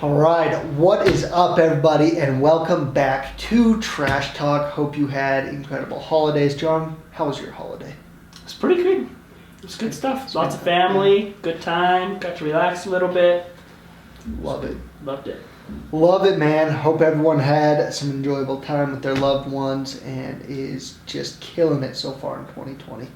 All right, what is up, everybody, and welcome back to Trash Talk. Hope you had incredible holidays. John, how was your holiday? It's pretty good. It's good stuff. Lots of family, good time, got to relax a little bit. Love it. Loved it. Love it, man. Hope everyone had some enjoyable time with their loved ones and is just killing it so far in 2020.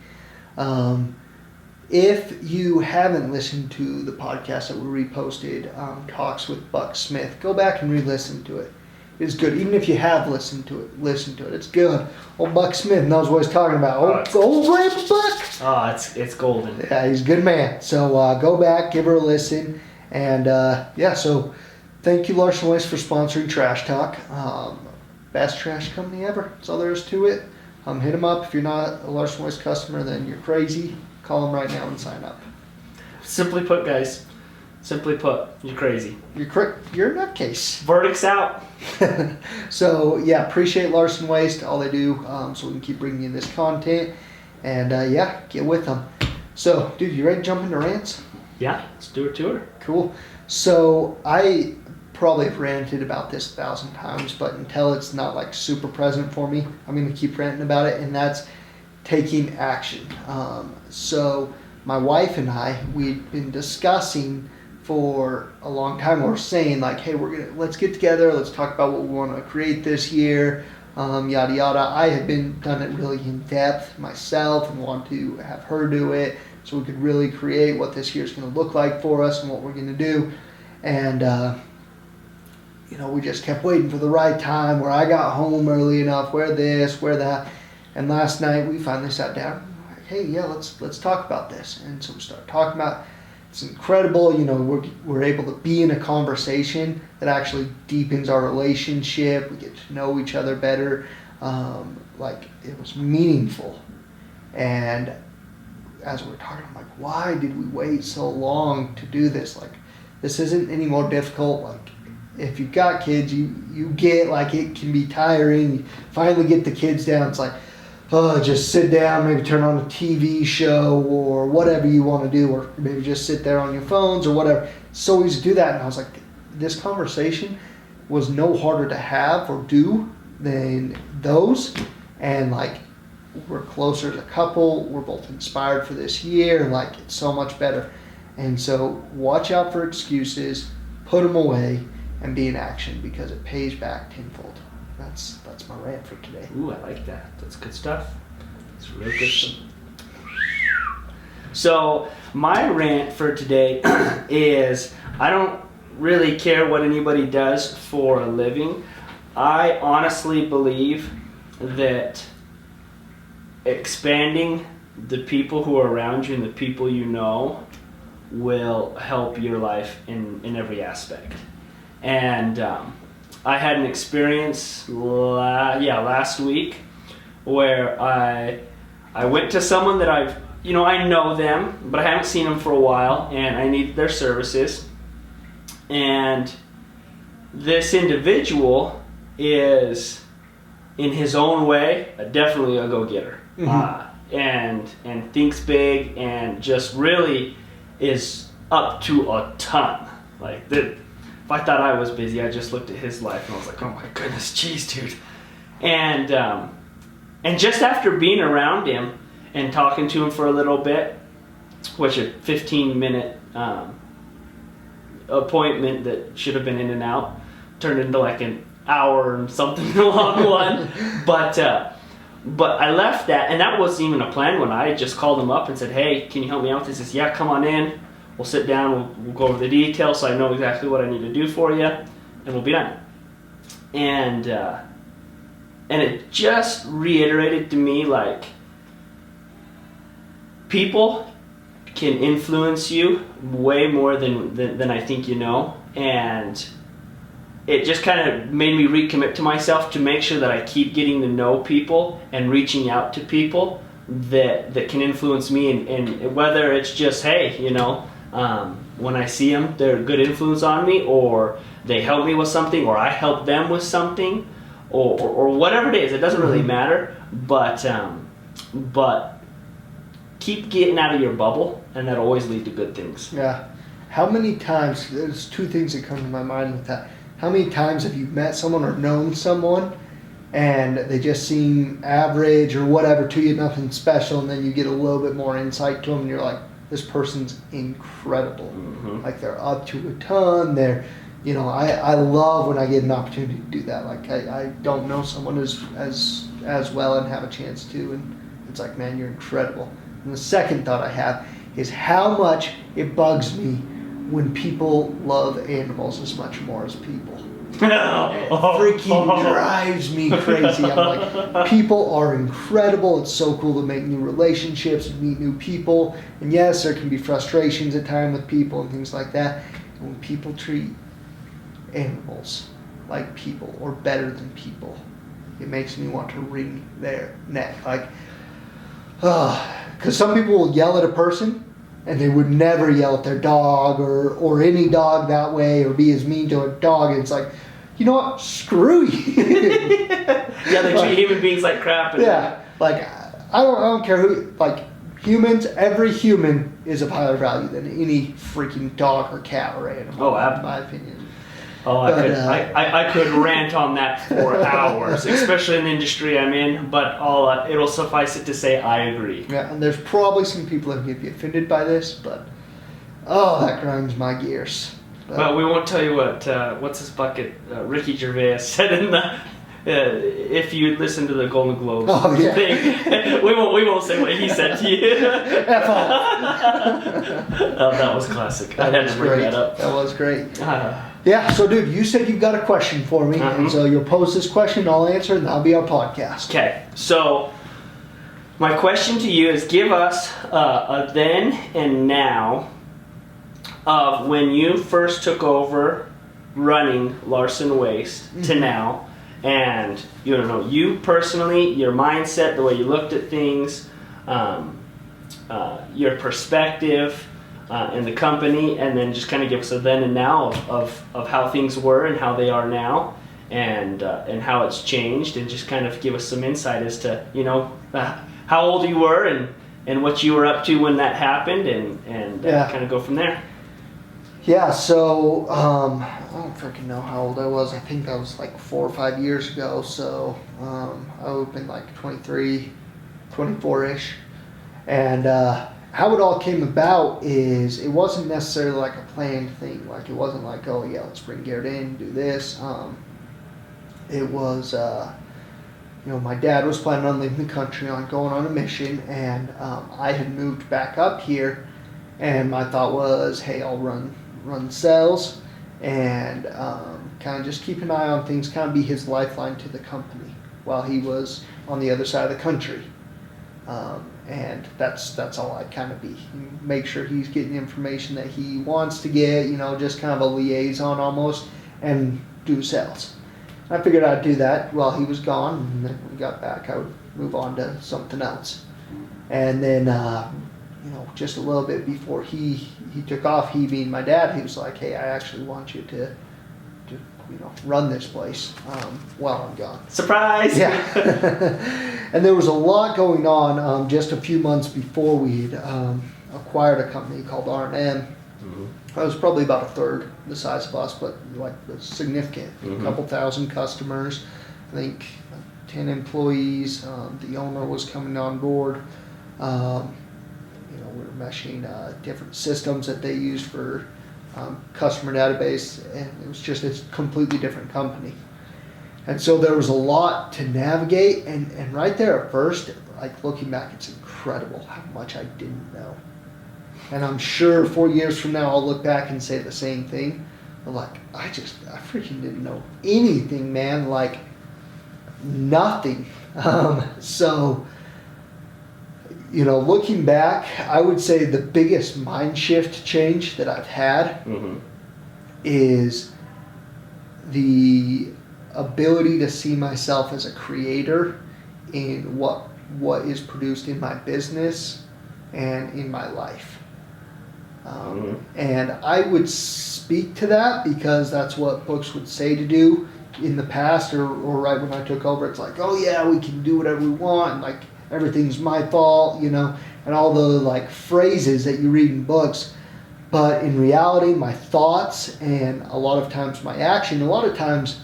If you haven't listened to the podcast that we reposted, Talks with Buck Smith, go back and re-listen to it. It's good. Even if you have listened to it, listen to it. It's good. Old Buck Smith knows what he's talking about. Old Grandpa Buck. Oh, it's golden. Yeah, he's a good man. So go back, give her a listen. And so thank you, Larson Waste, for sponsoring Trash Talk. Best trash company ever. That's all there is to it. Hit them up. If you're not a Larson Waste customer, then you're crazy. Call them right now and sign up. Simply put, guys. Simply put, you're crazy. You're a nutcase. Verdict's out. So, yeah, appreciate Larson Waste, all they do, so we can keep bringing you this content. And, get with them. So, dude, you ready to jump into rants? Yeah, let's do a tour. Cool. So, I probably have ranted about this 1,000 times, but until it's not, like, super present for me, I'm going to keep ranting about it, and that's taking action. So my wife and I, we'd been discussing for a long time. We're saying like, hey, let's get together. Let's talk about what we want to create this year. Yada yada. I had done it really in depth myself and want to have her do it so we could really create what this year is going to look like for us and what we're going to do. And we just kept waiting for the right time where I got home early enough, where this, where that. And last night we finally sat down. Like, hey, yeah, let's talk about this. And so we started talking about it. It's incredible. We're able to be in a conversation that actually deepens our relationship. We get to know each other better. It was meaningful. And as we were talking, I'm like, why did we wait so long to do this? Like, this isn't any more difficult. Like, if you've got kids, you get like it can be tiring. You finally get the kids down. It's like, just sit down, maybe turn on a TV show or whatever you want to do, or maybe just sit there on your phones or whatever. It's so easy to do that. And I was like, this conversation was no harder to have or do than those. And like, we're closer as a couple. We're both inspired for this year. And like, it's so much better. And so watch out for excuses, put them away, and be in action because it pays back tenfold. That's my rant for today. Ooh, I like that. That's good stuff. It's really good stuff. So my rant for today is I don't really care what anybody does for a living. I honestly believe that expanding the people who are around you and the people you know will help your life in every aspect. And I had an experience last week where I went to someone that I know them, but I haven't seen them for a while, and I need their services. And this individual is, in his own way, definitely a go-getter, and thinks big, and just really is up to a ton. Like that. If I thought I was busy, I just looked at his life and I was like, oh my goodness, geez, dude. And just after being around him and talking to him for a little bit, which a 15-minute appointment that should have been in and out turned into like an hour and something long one. But I left that, and that wasn't even a planned one. I just called him up and said, hey, can you help me out with this? He says, yeah, come on in. We'll sit down, we'll go over the details so I know exactly what I need to do for you, and we'll be done. And it just reiterated to me, like, people can influence you way more than I think you know. And it just kind of made me recommit to myself to make sure that I keep getting to know people and reaching out to people that can influence me, and whether it's just, hey, when I see them, they're a good influence on me, or they help me with something, or I help them with something, or whatever it is. It doesn't really matter, but keep getting out of your bubble, and that'll always lead to good things. Yeah. how many times, there's two things that come to my mind with that. How many times have you met someone or known someone and they just seem average or whatever to you, nothing special, and then you get a little bit more insight to them and you're like, this person's incredible. Mm-hmm. Like they're up to a ton. They're, I love when I get an opportunity to do that. Like I don't know someone as well and have a chance to, and it's like, man, you're incredible. And the second thought I have is how much it bugs me when people love animals as much more as people. It freaking drives me crazy. I'm like, people are incredible. It's so cool to make new relationships and meet new people. And yes, there can be frustrations at times with people and things like that. And when people treat animals like people or better than people, it makes me want to wring their neck. Like, because some people will yell at a person and they would never yell at their dog or any dog that way or be as mean to a dog. And it's like, you know what? Screw you. Yeah, they treat human beings like crap. Yeah, like I don't care who. Like humans, every human is of higher value than any freaking dog or cat or animal. Oh, in my opinion. Oh, I could rant on that for hours, especially in the industry I'm in. But it'll suffice it to say I agree. Yeah, and there's probably some people that may be offended by this, but that grinds my gears. But we won't tell you what's his bucket, Ricky Gervais said in the. If you listen to the Golden Globes thing, we won't say what he said to you. F off. That was classic. I had to bring that up. That was great. Yeah, so dude, you said you've got a question for me, and so you'll pose this question, I'll answer, and that'll be our podcast. Okay, so my question to you is give us a then and now of when you first took over running Larson Waste to now, and you personally, your mindset, the way you looked at things, your perspective in the company, and then just kind of give us a then and now of how things were and how they are now, and how it's changed, and just kind of give us some insight as to how old you were and what you were up to when that happened, and kind of go from there. Yeah, so I don't freaking know how old I was. I think that was like 4 or 5 years ago. So I would have been like 23, 24-ish. And how it all came about is it wasn't necessarily like a planned thing. Like it wasn't like, oh yeah, let's bring Garett in, do this. It was, my dad was planning on leaving the country, on going on a mission, and I had moved back up here. And my thought was, hey, I'll run sales and kind of just keep an eye on things, kind of be his lifeline to the company while he was on the other side of the country. And that's all I'd kind of be. Make sure he's getting information that he wants to get, just kind of a liaison almost, and do sales. I figured I'd do that while he was gone, and then when we got back, I would move on to something else. And then just a little bit before he took off, he being my dad, he was like, hey, I actually want you to run this place while I'm gone. Surprise! Yeah. And there was a lot going on just a few months before we'd acquired a company called R&M. Mm-hmm. It was probably about a third the size of us, but like significant. Mm-hmm. A couple thousand customers, I think 10 employees. The owner was coming on board. We were meshing different systems that they used for customer database, and it was just a completely different company. And so there was a lot to navigate, and right there at first, like looking back, it's incredible how much I didn't know. And I'm sure 4 years from now, I'll look back and say the same thing. But like, I freaking didn't know anything, man, like nothing. Looking back, I would say the biggest mind shift change that I've had is the ability to see myself as a creator in what is produced in my business and in my life. And I would speak to that because that's what books would say to do in the past or right when I took over. It's like, oh yeah, we can do whatever we want, and like everything's my fault, and all the like phrases that you read in books. But in reality, my thoughts and a lot of times my action, a lot of times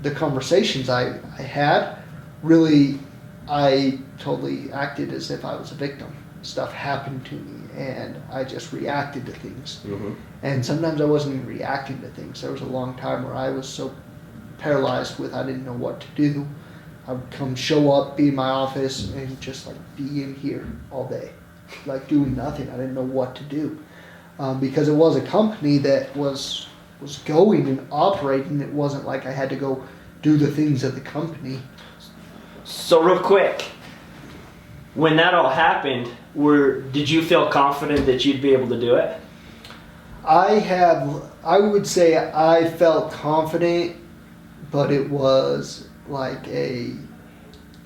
the conversations I had, really, I totally acted as if I was a victim. Stuff happened to me and I just reacted to things. Mm-hmm. And sometimes I wasn't even reacting to things. There was a long time where I was so paralyzed with I didn't know what to do. I would come show up, be in my office, and just like be in here all day, like doing nothing. I didn't know what to do. Because it was a company that was going and operating. It wasn't like I had to go do the things of the company. So real quick, when that all happened, did you feel confident that you'd be able to do it? I would say I felt confident, but it was like I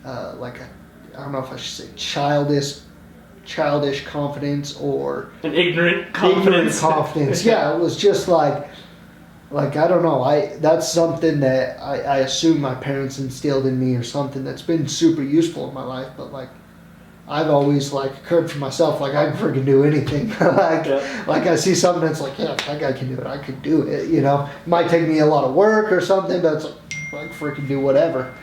don't know if I should say childish confidence or an ignorant confidence. Yeah, it was just like I don't know. That's something that I assume my parents instilled in me or something that's been super useful in my life. But like I've always like curbed for myself. Like I can freaking do anything. Like I see something that's like, yeah, that guy can do it. I could do it. You know, it might take me a lot of work or something, but it's like I can freaking do whatever.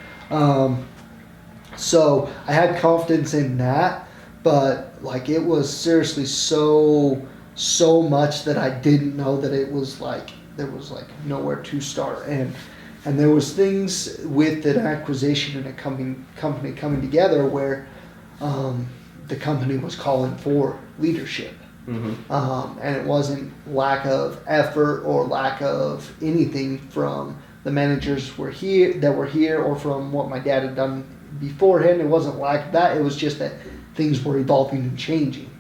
So I had confidence in that, but like it was seriously so much that I didn't know that it was like there was like nowhere to start, and there was things with an acquisition and a company coming together where the company was calling for leadership. Mm-hmm. And it wasn't lack of effort or lack of anything from the managers that were here or from what my dad had done beforehand. It wasn't lack of that. It was just that things were evolving and changing,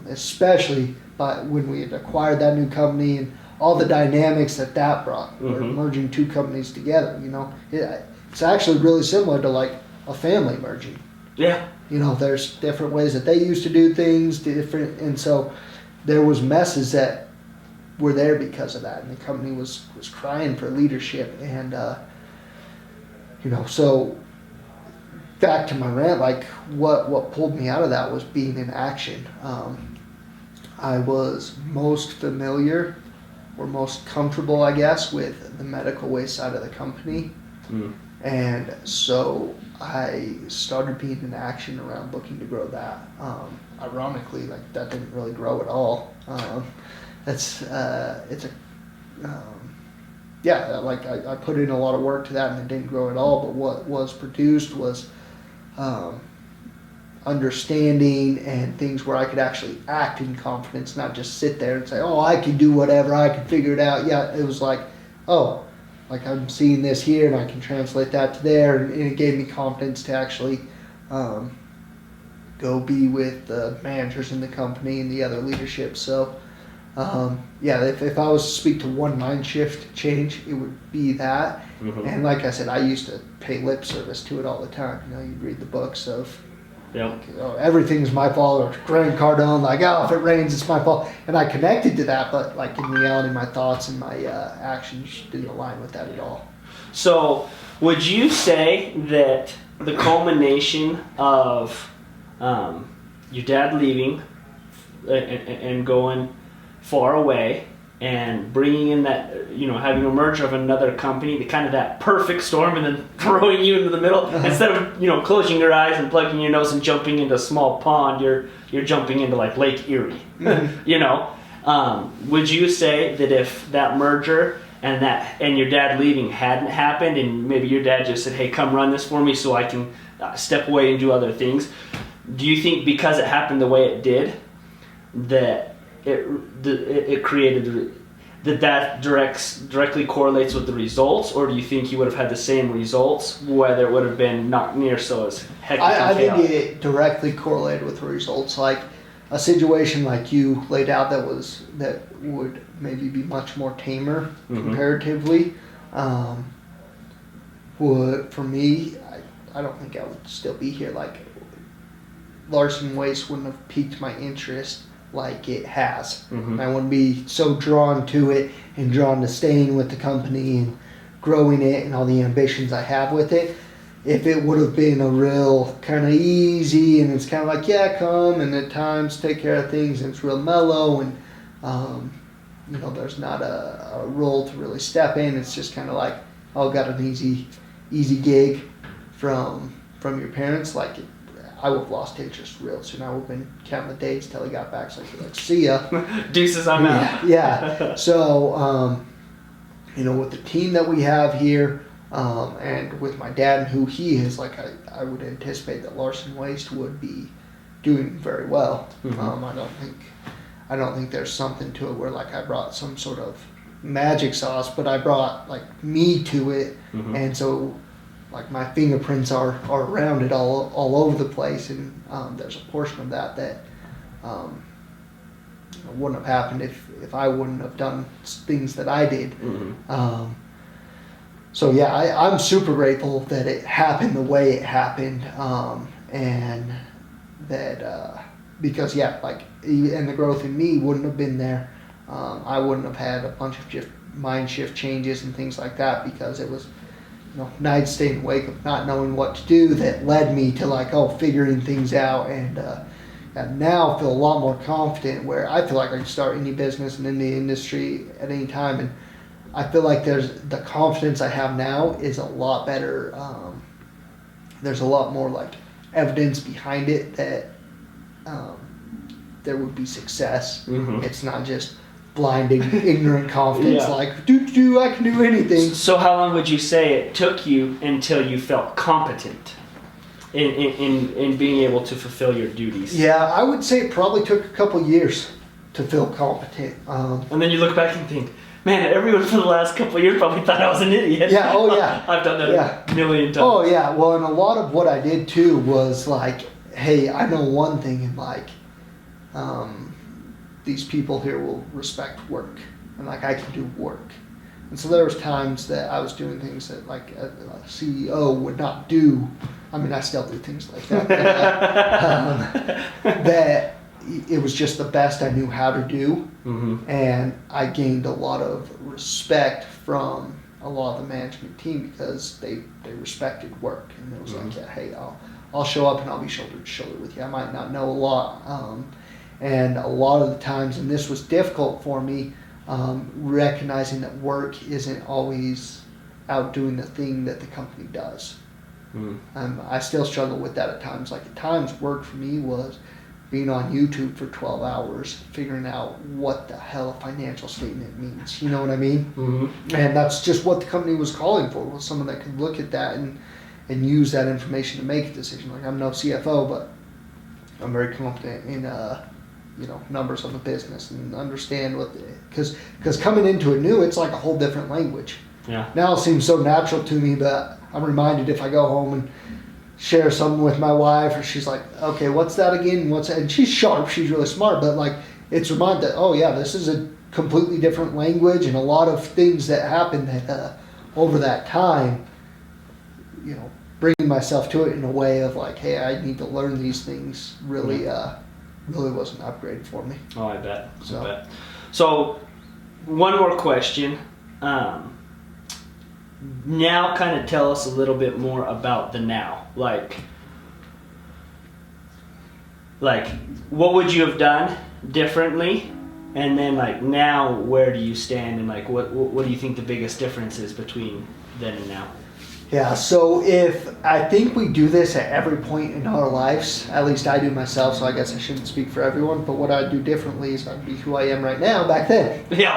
especially when we had acquired that new company and all the dynamics that brought. Mm-hmm. We're merging two companies together. You know, it's actually really similar to like a family merging. Yeah. You know, there's different ways that they used to do things, and so there was messes that were there because of that, and the company was crying for leadership, and you know, so back to my rant, like what pulled me out of that was being in action. I was most familiar or most comfortable, I guess, with the medical waste side of the company. And so I started being in action around looking to grow that. Ironically, like that didn't really grow at all. Like I put in a lot of work to that and it didn't grow at all, but what was produced was understanding and things where I could actually act in confidence, not just sit there and say, oh, I can do whatever, I can figure it out. Yeah, it was like, oh, like I'm seeing this here and I can translate that to there, and it gave me confidence to actually go be with the managers in the company and the other leadership. So if I was to speak to one mind shift change, it would be that. Mm-hmm. And like I said, I used to pay lip service to it all the time. You know, you'd read the books of everything's my fault, or Grant Cardone, like, oh, if it rains, it's my fault. And I connected to that, but like in reality, my thoughts and my actions didn't align with that at all. So would you say that the culmination of your dad leaving and going far away and bringing in that, you know, having a merger of another company, the kind of that perfect storm, and then throwing you into the middle, instead of, you know, closing your eyes and plugging your nose and jumping into a small pond, you're jumping into like Lake Erie. Mm-hmm. You know, would you say that if that merger and your dad leaving hadn't happened, and maybe your dad just said, hey, come run this for me so I can step away and do other things, do you think because it happened the way it did, that it created that directly correlates with the results, or do you think you would have had the same results, whether it would have been not near so as hectic? I think it directly correlated with the results. Like a situation like you laid out that would maybe be much more tamer, mm-hmm. comparatively. Would for me, I don't think I would still be here. Like Larson Waste wouldn't have piqued my interest like it has. Mm-hmm. I wouldn't be so drawn to it and drawn to staying with the company and growing it and all the ambitions I have with it. If it would have been a real kind of easy and it's kind of like, yeah, come and at times take care of things and it's real mellow and There's not a role to really step in. It's just kind of like, oh, got an easy gig from your parents. Like, I would have lost interest real soon. I would have been counting the days till he got back. So I'd be like, see ya. Deuces, I'm out. Yeah. So, with the team that we have here, and with my dad and who he is, like, I would anticipate that Larson Waste would be doing very well. Mm-hmm. I don't think there's something to it where, like, I brought some sort of magic sauce, but I brought, like, me to it. Mm-hmm. And so, like, my fingerprints are around it all over the place, and there's a portion of that wouldn't have happened if I wouldn't have done things that I did. Mm-hmm. So yeah, I'm super grateful that it happened the way it happened, and that because and the growth in me wouldn't have been there. I wouldn't have had a bunch of mind shift changes and things like that, because it was nights staying awake of not knowing what to do that led me to figuring things out, and now feel a lot more confident where I feel like I can start any business and in the industry at any time. And I feel like the confidence I have now is a lot better. There's a lot more evidence behind it that there would be success. Mm-hmm. It's not just blinding, ignorant confidence Yeah. I can do anything. So how long would you say it took you until you felt competent in being able to fulfill your duties? Yeah, I would say it probably took a couple years to feel competent. And then you look back and think, man, everyone for the last couple of years probably thought I was an idiot. Yeah, oh yeah. I've done that a million times. Oh yeah, well, and a lot of what I did too was hey, I know one thing in these people here will respect work, and I can do work. And so there was times that I was doing things that a CEO would not do. I mean, I still do things like that. But, that it was just the best I knew how to do. Mm-hmm. And I gained a lot of respect from a lot of the management team because they respected work. And it was Mm-hmm. hey, I'll show up and I'll be shoulder to shoulder with you. I might not know a lot. And a lot of the times, and this was difficult for me, recognizing that work isn't always outdoing the thing that the company does. I still struggle with that at times. At times, work for me was being on YouTube for 12 hours, figuring out what the hell a financial statement means. You know what I mean? Mm-hmm. And that's just what the company was calling for, was someone that could look at that and use that information to make a decision. I'm no CFO, but I'm very confident in numbers of a business and understand because coming into it new, it's like a whole different language. Yeah. Now it seems so natural to me, but I'm reminded if I go home and share something with my wife, or she's like, okay, what's that again? And she's sharp, she's really smart, but it's reminded that, oh yeah, this is a completely different language, and a lot of things that happen that over that time, bringing myself to it in a way of hey, I need to learn these things really was an upgrade for me. Oh, I bet. So, one more question. Now kind of tell us a little bit more about the now. What would you have done differently? And then now, where do you stand, and what do you think the biggest difference is between then and now? Yeah, so I think we do this at every point in our lives, at least I do myself, so I guess I shouldn't speak for everyone, but what I'd do differently is I'd be who I am right now back then. Yeah,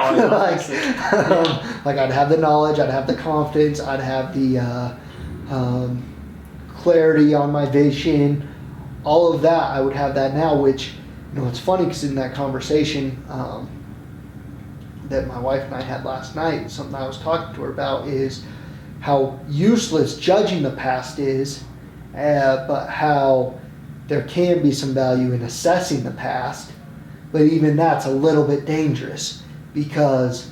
I'd have the knowledge, I'd have the confidence, I'd have the clarity on my vision, all of that, I would have that now, which, it's funny because in that conversation that my wife and I had last night, something I was talking to her about is how useless judging the past is, but how there can be some value in assessing the past, but even that's a little bit dangerous because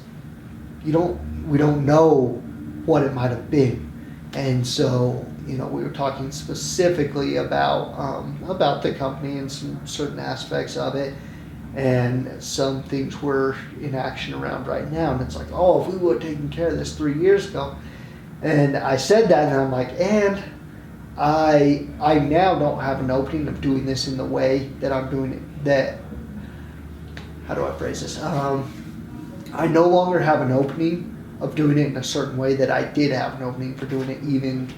we don't know what it might have been. And so, we were talking specifically about the company and some certain aspects of it, and some things we're in action around right now, and it's if we would have taken care of this 3 years ago. And I said that, and I'm and I now don't have an opening of doing this in the way that I'm doing it. That how do I phrase this? I no longer have an opening of doing it in a certain way that I did have an opening for doing it even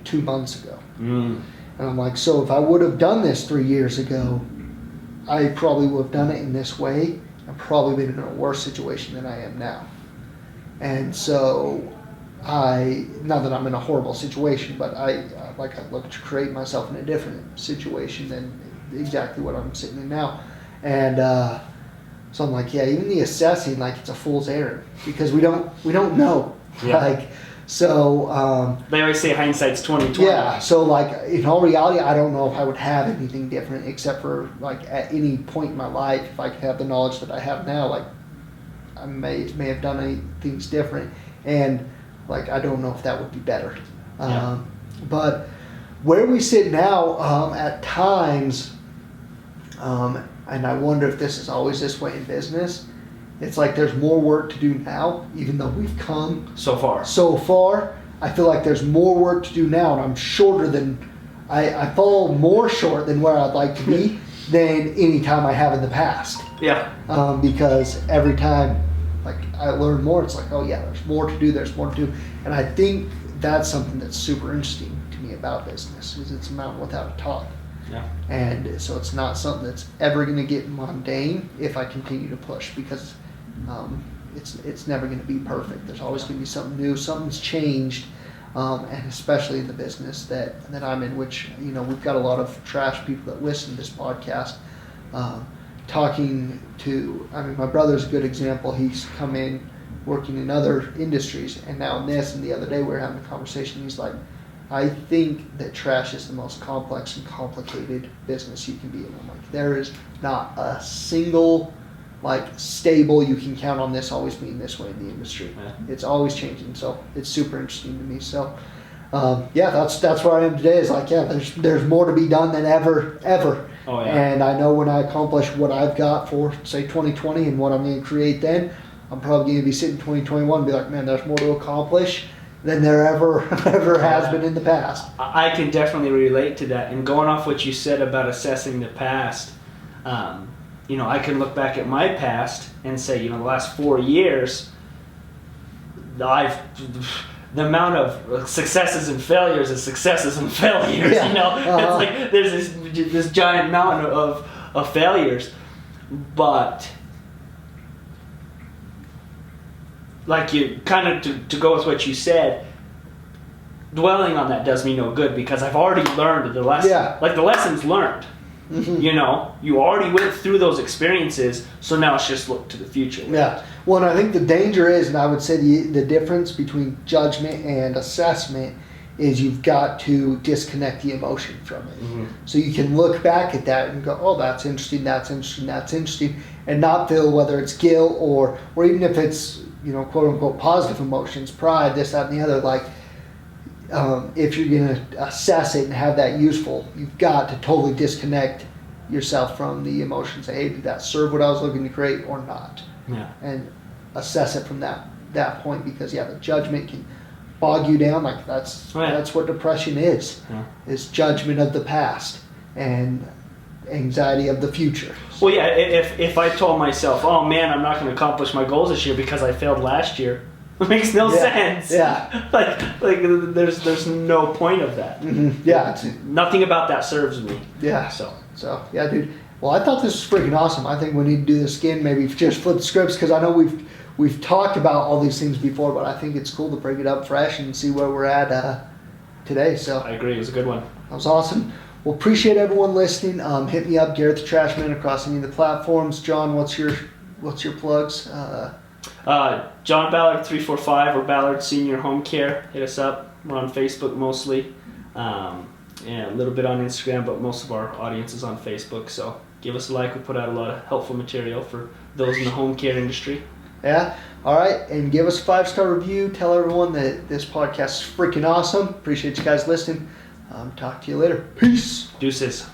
2 months ago. And I'm like, so if I would have done this 3 years ago, I probably would have done it in this way and probably been in a worse situation than I am now. And so not that I'm in a horrible situation, but I look to create myself in a different situation than exactly what I'm sitting in now. And so I'm like, yeah, even the assessing, like, it's a fool's errand because we don't know. Yeah. Like, so they always say hindsight's 20/20. yeah, so like in all reality, I don't know if I would have anything different except for like at any point in my life, if I could have the knowledge that I have now, like I may have done any things different, and like I don't know if that would be better. But where we sit now, at times, and I wonder if this is always this way in business. It's like there's more work to do now, even though we've come so far. I feel like there's more work to do now, and I'm shorter than I fall more short than where I'd like to be than any time I have in the past. Yeah. Because every time, like I learn more, it's like, oh yeah, there's more to do. There's more to do, and I think that's something that's super interesting to me about business. Is it's a mountain without a top. Yeah. And so it's not something that's ever going to get mundane if I continue to push, because it's never going to be perfect. There's always going to be something new, something's changed, and especially in the business that I'm in, which, you know, we've got a lot of trash people that listen to this podcast, talking to, I mean, my brother's a good example. He's come in working in other industries, and now in this, and the other day we were having a conversation, he's like, I think that trash is the most complex and complicated business you can be in. I'm like, there is not a single like stable you can count on this always being this way in the industry. Yeah. It's always changing, so it's super interesting to me. So yeah, that's where I am today. Is like, yeah, there's more to be done than ever. Oh, yeah. And I know when I accomplish what I've got for say 2020 and what I'm going to create, then I'm probably going to be sitting 2021 and be like, man, there's more to accomplish than there ever has been in the past. I can definitely relate to that. And going off what you said about assessing the past, you know, I can look back at my past and say, you know, the last 4 years, the amount of successes and failures is successes and failures. Yeah. You know, it's like there's this giant mountain of failures, but like you kind of to go with what you said, dwelling on that does me no good because I've already learned the lesson. Yeah. Like the lesson's learned. Mm-hmm. You know, you already went through those experiences, so now it's just look to the future. Yeah. Well, and I think the danger is, and I would say the difference between judgment and assessment is you've got to disconnect the emotion from it. Mm-hmm. So you can look back at that and go, oh, that's interesting, that's interesting, that's interesting, and not feel whether it's guilt or even if it's, you know, quote unquote positive emotions, pride, this, that, and the other. Like, if you're going to assess it and have that useful, you've got to totally disconnect yourself from the emotions. Say, hey, did that serve what I was looking to create or not? Yeah. And assess it from that point, because yeah, the judgment can bog you down. Like that's what depression is. Yeah. Is judgment of the past and anxiety of the future. Well, yeah. If I told myself, oh man, I'm not going to accomplish my goals this year because I failed last year. It makes no sense. Yeah. Like there's no point of that. Mm-hmm. Yeah. Nothing about that serves me. Yeah. So yeah, dude. Well, I thought this was freaking awesome. I think we need to do this again. Maybe just flip the scripts, because I know we've talked about all these things before, but I think it's cool to bring it up fresh and see where we're at today. So I agree. It was a good one. That was awesome. Well, appreciate everyone listening. Hit me up, Garett the Trash Man, across any of the platforms. John, what's your plugs? John Ballard 345 or Ballard Senior Home Care. Hit us up. We're on Facebook mostly. And a little bit on Instagram, but most of our audience is on Facebook. So give us a like. We put out a lot of helpful material for those in the home care industry. Yeah. All right. And give us a 5-star review. Tell everyone that this podcast is freaking awesome. Appreciate you guys listening. Talk to you later. Peace. Deuces.